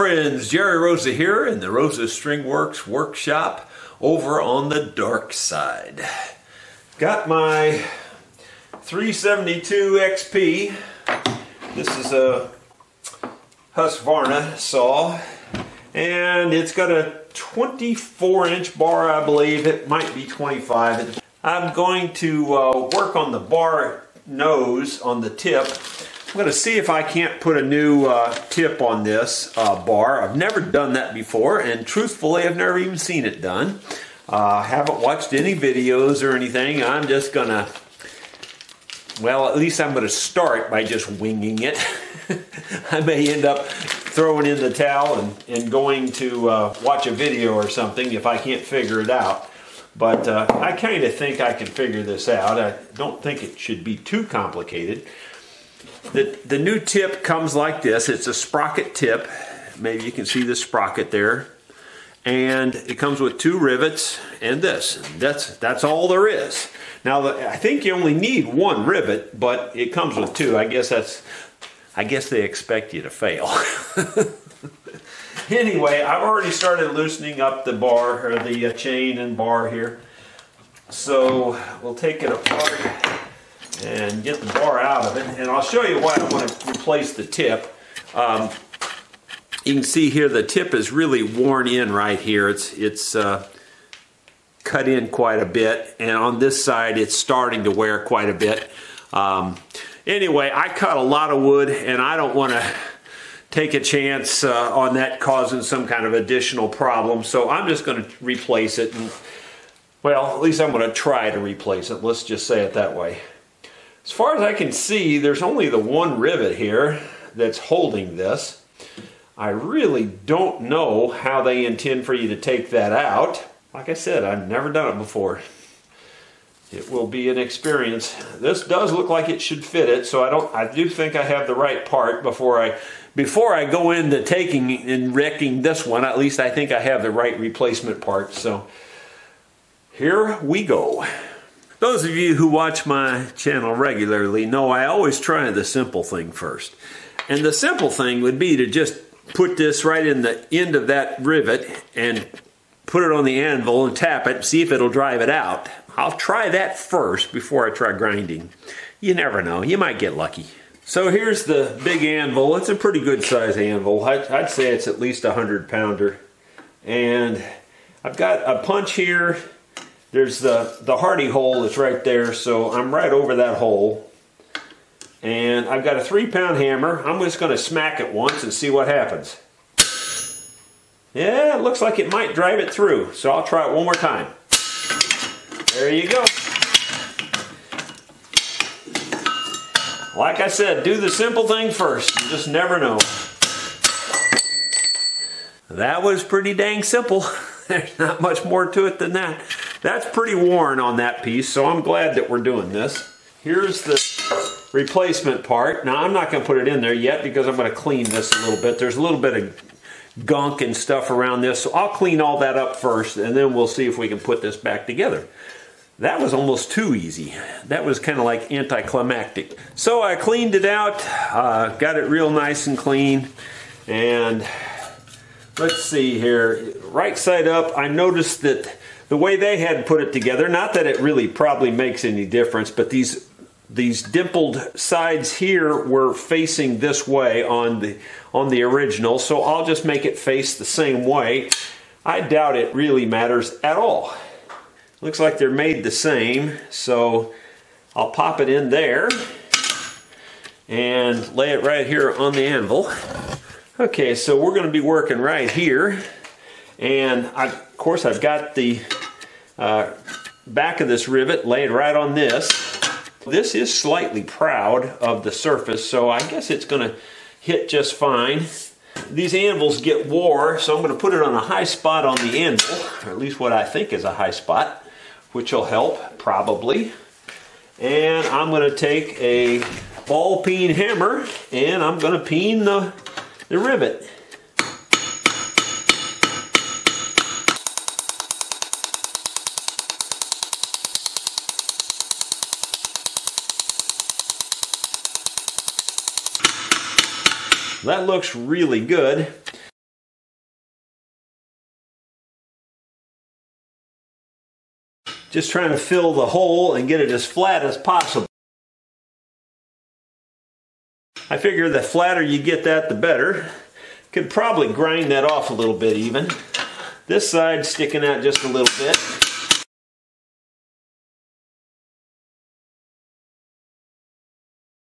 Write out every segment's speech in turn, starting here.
friends, Jerry Rosa here in the Rosa String Works workshop over on the dark side. Got my 372 XP. This is a Husqvarna saw, and it's got a 24-inch bar, I believe. It might be 25. I'm going to work on the bar nose on the tip. I'm going to see if I can't put a new tip on this bar. I've never done that before, and truthfully I've never even seen it done. Haven't watched any videos or anything. I'm just going to, well, at least I'm going to start by just winging it. I may end up throwing in the towel and going to watch a video or something if I can't figure it out. But I kind of think I can figure this out. I don't think it should be too complicated. The new tip comes like this. It's a sprocket tip. Maybe you can see the sprocket there. And it comes with 2 rivets and this. That's all there is. Now I think you only need 1 rivet, but it comes with 2. I guess they expect you to fail. Anyway, I've already started loosening up the bar, or the chain and bar here. So we'll take it apart and get the bar out of it, and I'll show you why I want to replace the tip. You can see here the tip is really worn in right here. It's cut in quite a bit, and on this side it's starting to wear quite a bit. Anyway, I cut a lot of wood, and I don't want to take a chance on that causing some kind of additional problem, so I'm just going to replace it. And, well, at least I'm going to try to replace it. Let's just say it that way. As far as I can see, there's only the 1 rivet here that's holding this. I really don't know how they intend for you to take that out. Like I said, I've never done it before. It will be an experience. This does look like it should fit it, so I do think I have the right part before I go into taking and wrecking this one. At least I think I have the right replacement part. So here we go. Those of you who watch my channel regularly know I always try the simple thing first. And the simple thing would be to just put this right in the end of that rivet and put it on the anvil and tap it and see if it'll drive it out. I'll try that first before I try grinding. You never know, you might get lucky. So here's the big anvil. It's a pretty good size anvil. I'd say it's at least a 100-pounder. And I've got a punch here. There's the hardy hole that's right there, so I'm right over that hole. And I've got a 3-pound hammer. I'm just going to smack it once and see what happens. Yeah, it looks like it might drive it through, so I'll try it one more time. There you go. Like I said, do the simple thing first. You just never know. That was pretty dang simple. There's not much more to it than that. That's pretty worn on that piece, so I'm glad that we're doing this. Here's the replacement part. Now I'm not going to put it in there yet because I'm going to clean this a little bit. There's a little bit of gunk and stuff around this, so I'll clean all that up first, and then we'll see if we can put this back together. That was almost too easy. That was kind of like anticlimactic. So I cleaned it out, got it real nice and clean, and let's see here. Right side up, I noticed that the way they had put it together, not that it really probably makes any difference, but these dimpled sides here were facing this way on the original, so I'll just make it face the same way. I doubt it really matters at all. Looks like they're made the same, so I'll pop it in there and lay it right here on the anvil. Okay, so we're going to be working right here, and of course I've got the back of this rivet laid right on this. This is slightly proud of the surface, so I guess it's going to hit just fine. These anvils get wore, so I'm going to put it on a high spot on the anvil, or at least what I think is a high spot, which will help, probably. And I'm going to take a ball peen hammer, and I'm going to peen the rivet. That looks really good. Just trying to fill the hole and get it as flat as possible. I figure the flatter you get that, the better. Could probably grind that off a little bit even. This side sticking out just a little bit.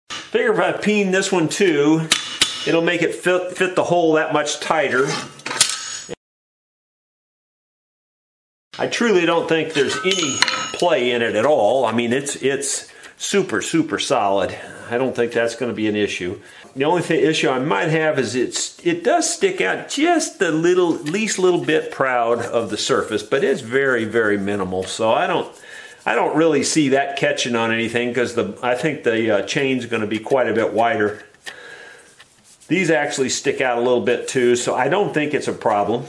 Figure if I peen this one too, it'll make it fit the hole that much tighter. I truly don't think there's any play in it at all. I mean, it's super solid. I don't think that's going to be an issue. The only issue I might have is it does stick out just a little, least little bit proud of the surface, but it's very minimal. So I don't really see that catching on anything, because I think the chain's going to be quite a bit wider. These actually stick out a little bit too, so I don't think it's a problem.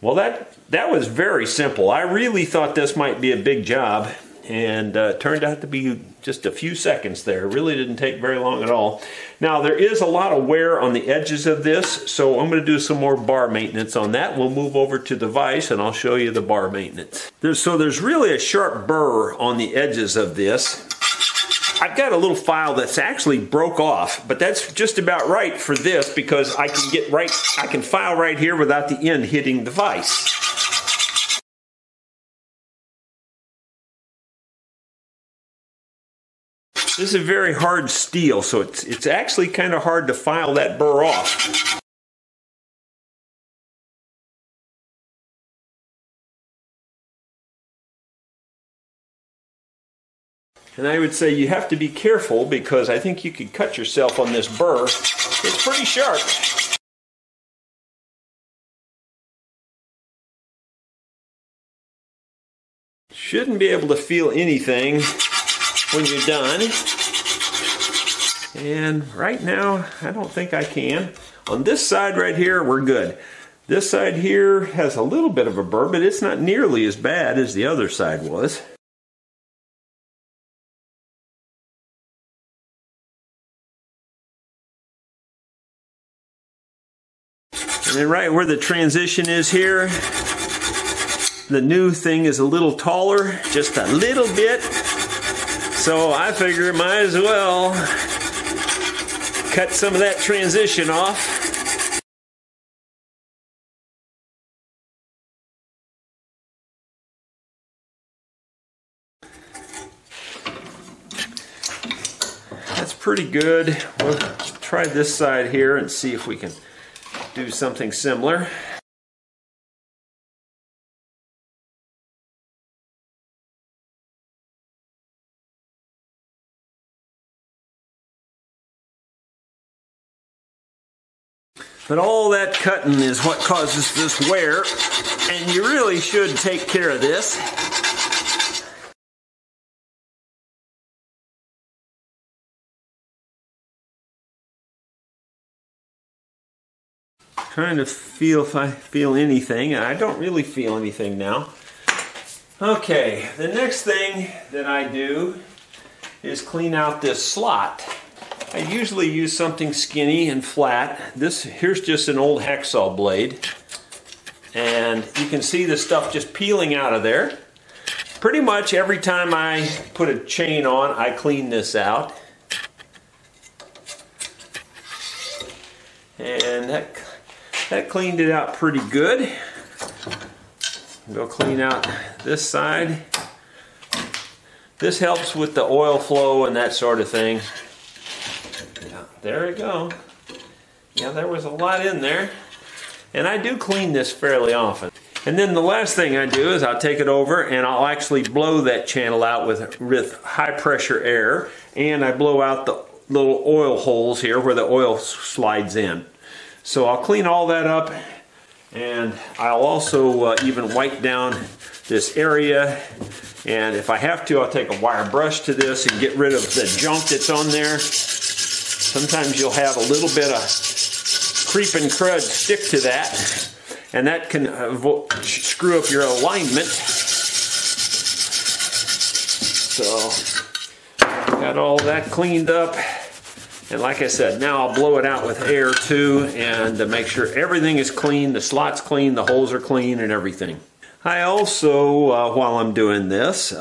Well, that was very simple. I really thought this might be a big job, and turned out to be just a few seconds there. It really didn't take very long at all. Now, there is a lot of wear on the edges of this, so I'm going to do some more bar maintenance on that. We'll move over to the vise and I'll show you the bar maintenance. There's really a sharp burr on the edges of this. I've got a little file that's actually broke off, but that's just about right for this, because I can file right here without the end hitting the vise. This is very hard steel, so it's actually kind of hard to file that burr off. And I would say you have to be careful, because I think you could cut yourself on this burr. It's pretty sharp. Shouldn't be able to feel anything when you're done. And right now, I don't think I can. On this side right here, we're good. This side here has a little bit of a burr, but it's not nearly as bad as the other side was. And then right where the transition is here, the new thing is a little taller, just a little bit. So I figure might as well cut some of that transition off. That's pretty good. We'll try this side here and see if we can do something similar. But all that cutting is what causes this wear, and you really should take care of this. Trying to feel if I feel anything, and I don't really feel anything now. Okay, the next thing that I do is clean out this slot. I usually use something skinny and flat. Here's just an old hacksaw blade, and you can see the stuff just peeling out of there. Pretty much every time I put a chain on, I clean this out. And that cleaned it out pretty good. Go clean out this side. This helps with the oil flow and that sort of thing. There we go. Yeah, there was a lot in there. And I do clean this fairly often. And then the last thing I do is I'll take it over and I'll actually blow that channel out with high pressure air. And I blow out the little oil holes here where the oil slides in. So I'll clean all that up, and I'll also even wipe down this area. And if I have to, I'll take a wire brush to this and get rid of the junk that's on there. Sometimes you'll have a little bit of creep and crud stick to that, and that can screw up your alignment. So, got all that cleaned up. And like I said, now I'll blow it out with air too, and to make sure everything is clean, the slot's clean, the holes are clean, and everything. I also, while I'm doing this,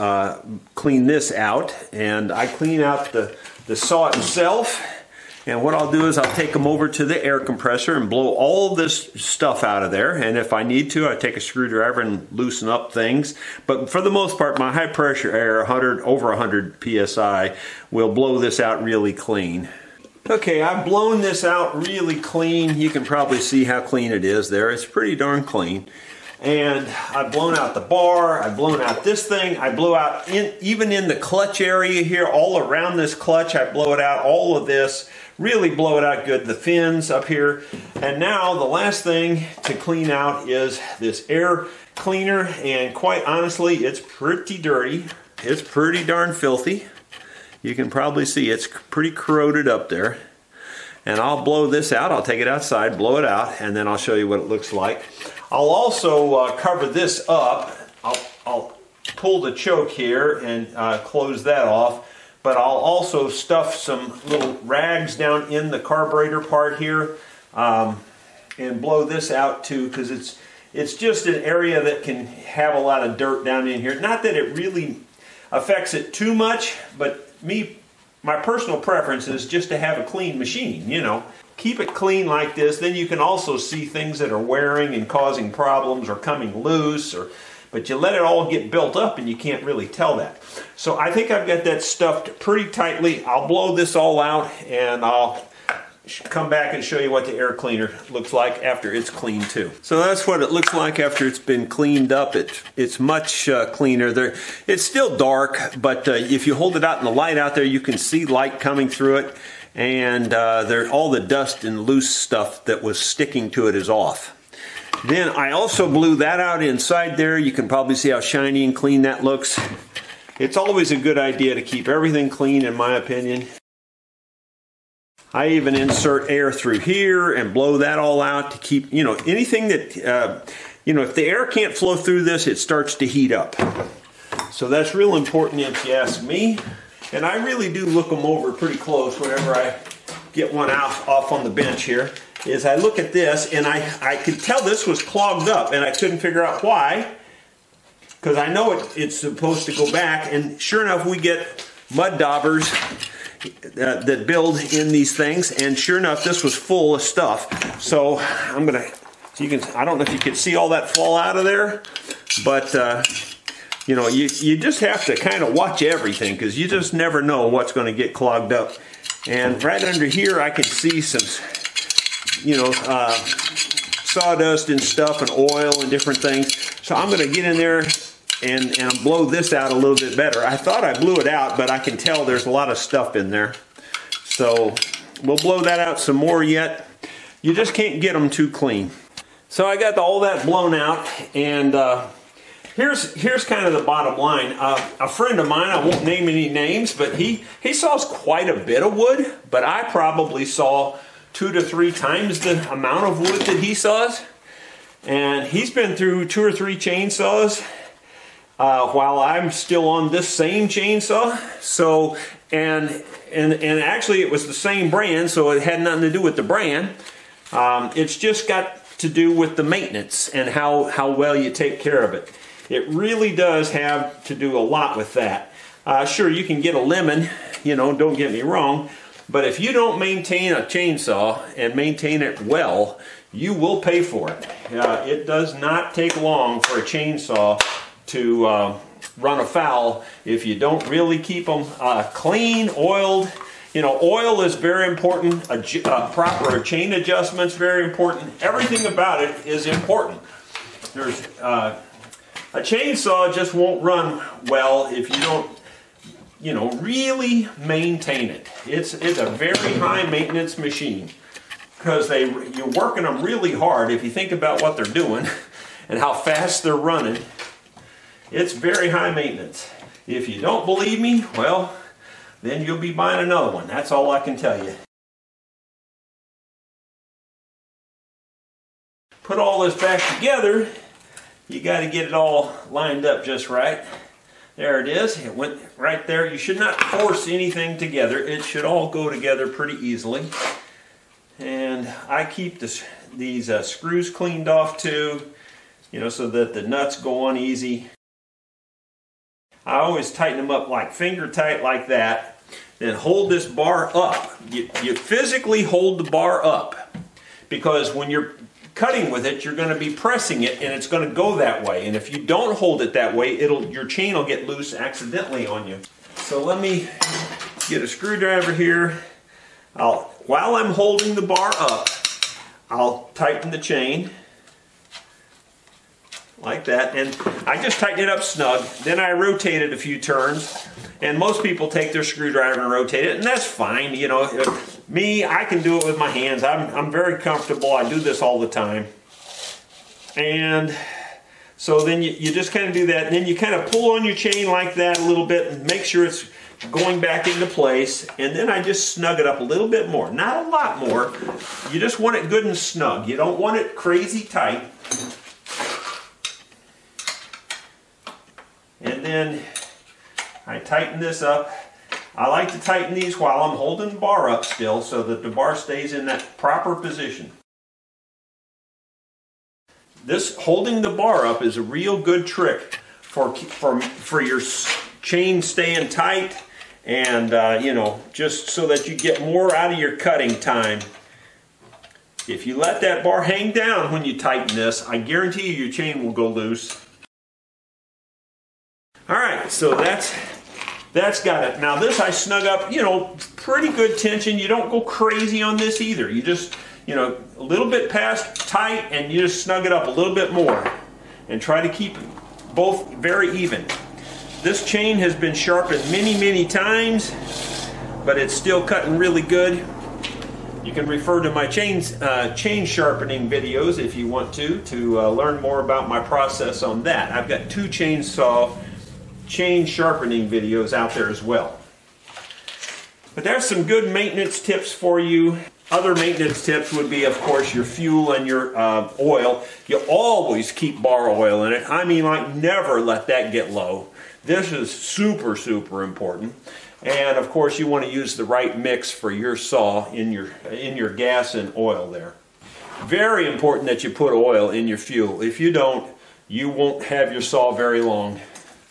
clean this out, and I clean out the saw itself. And what I'll do is I'll take them over to the air compressor and blow all this stuff out of there. And if I need to, I take a screwdriver and loosen up things. But for the most part, my high pressure air, over 100 psi, will blow this out really clean. Okay, I've blown this out really clean. You can probably see how clean it is there. It's pretty darn clean. And I've blown out the bar, I've blown out this thing, I blew out even in the clutch area here, all around this clutch, I blow it out, all of this, really blow it out good, the fins up here. And now the last thing to clean out is this air cleaner, and quite honestly, it's pretty dirty. It's pretty darn filthy. You can probably see it's pretty corroded up there. And I'll blow this out, I'll take it outside, blow it out, and then I'll show you what it looks like. I'll also cover this up. I'll pull the choke here and close that off, but I'll also stuff some little rags down in the carburetor part here and blow this out too, because it's just an area that can have a lot of dirt down in here. Not that it really affects it too much, but my personal preference is just to have a clean machine, you know. Keep it clean like this, then you can also see things that are wearing and causing problems or coming loose, but you let it all get built up and you can't really tell that. So I think I've got that stuffed pretty tightly. I'll blow this all out and I'll come back and show you what the air cleaner looks like after it's cleaned too. So that's what it looks like after it's been cleaned up. It's much cleaner. It's still dark, but if you hold it out in the light out there, you can see light coming through it. And all the dust and loose stuff that was sticking to it is off. Then I also blew that out inside there. You can probably see how shiny and clean that looks. It's always a good idea to keep everything clean, in my opinion. I even insert air through here and blow that all out to keep, you know, anything that, you know, if the air can't flow through this, it starts to heat up. So that's real important if you ask me. And I really do look them over pretty close whenever I get one off on the bench here. Is I look at this and I could tell this was clogged up and I couldn't figure out why. Because I know it's supposed to go back, and sure enough we get mud daubers that build in these things, and sure enough this was full of stuff. So I'm gonna, I don't know if you can see all that fall out of there, but you know, you just have to kind of watch everything, because you just never know what's going to get clogged up. And right under here I can see some, you know, sawdust and stuff and oil and different things. So I'm going to get in there and blow this out a little bit better. I thought I blew it out, but I can tell there's a lot of stuff in there. So we'll blow that out some more yet. You just can't get them too clean. So I got all that blown out, and here's kind of the bottom line. A friend of mine, I won't name any names, but he saws quite a bit of wood, but I probably saw 2 to 3 times the amount of wood that he saws. And he's been through 2 or 3 chainsaws while I'm still on this same chainsaw. So, and actually it was the same brand, so it had nothing to do with the brand. It's just got to do with the maintenance and how well you take care of it. It really does have to do a lot with that. Sure, you can get a lemon, you know, don't get me wrong, but if you don't maintain a chainsaw and maintain it well, you will pay for it. It does not take long for a chainsaw to run afoul if you don't really keep them clean, oiled. You know, oil is very important. Proper chain adjustments very important. Everything about it is important. There's a chainsaw just won't run well if you don't, you know, really maintain it. It's a very high maintenance machine, because you're working them really hard. If you think about what they're doing and how fast they're running, it's very high maintenance. If you don't believe me, well, then you'll be buying another one. That's all I can tell you. Put all this back together. You got to get it all lined up just right. There it is. It went right there. You should not force anything together. It should all go together pretty easily. And I keep these screws cleaned off too. you know, so that the nuts go on easy. I always tighten them up like finger tight like that. Then hold this bar up. You physically hold the bar up, because when you're cutting with it, you're going to be pressing it and it's going to go that way. And if you don't hold it that way, your chain will get loose accidentally on you. So let me get a screwdriver here. While I'm holding the bar up, I'll tighten the chain like that, and I just tighten it up snug. Then I rotate it a few turns, and most people take their screwdriver and rotate it, and that's fine. You know, me, I can do it with my hands. I'm very comfortable. I do this all the time. And so then you just kind of do that, and then you kind of pull on your chain like that a little bit and make sure it's going back into place, and then I just snug it up a little bit more. Not a lot more. You just want it good and snug. You don't want it crazy tight. And then I tighten this up. I like to tighten these while I'm holding the bar up still, so that the bar stays in that proper position. This holding the bar up is a real good trick for your chain staying tight, and you know, just so that you get more out of your cutting time. If you let that bar hang down when you tighten this, I guarantee you your chain will go loose. Alright, so that's got it. Now this I snug up, you know, pretty good tension. You don't go crazy on this either. You just, you know, a little bit past tight, and you just snug it up a little bit more. And try to keep both very even. This chain has been sharpened many times, but it's still cutting really good. You can refer to my chain sharpening videos if you want to learn more about my process on that. I've got 2 chainsaw chain sharpening videos out there as well. But there's some good maintenance tips for you. Other maintenance tips would be, of course, your fuel and your oil. You always keep bar oil in it. I mean, like, never let that get low. This is super important. And of course, you want to use the right mix for your saw in your gas and oil there. Very important that you put oil in your fuel. If you don't, you won't have your saw very long.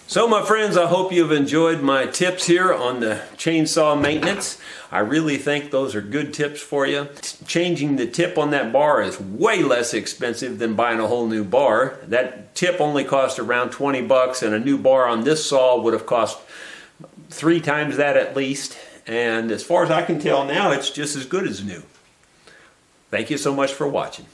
So my friends, I hope you've enjoyed my tips here on the chainsaw maintenance. I really think those are good tips for you. Changing the tip on that bar is way less expensive than buying a whole new bar. That tip only cost around 20 bucks, and a new bar on this saw would have cost 3 times that at least. And as far as I can tell now, it's just as good as new. Thank you so much for watching.